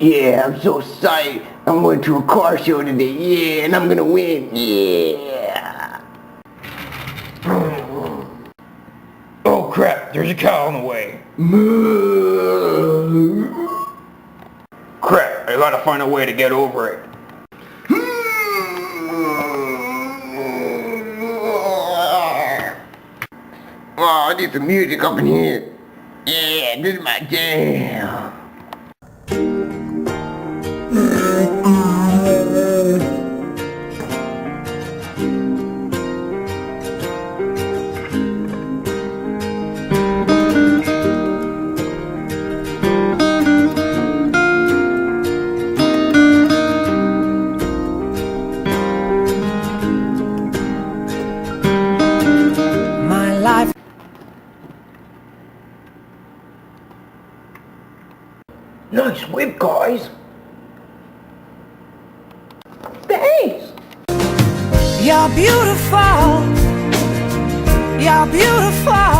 Yeah, I'm so psyched. I'm going to a car show today. Yeah, and I'm gonna win. Yeah. Oh crap, there's a cow on the way. Crap, I gotta find a way to get over it. Oh, I need some music up in here. Yeah, this is my jam. My life. Nice whip, guys. Thanks. You're beautiful. You're beautiful.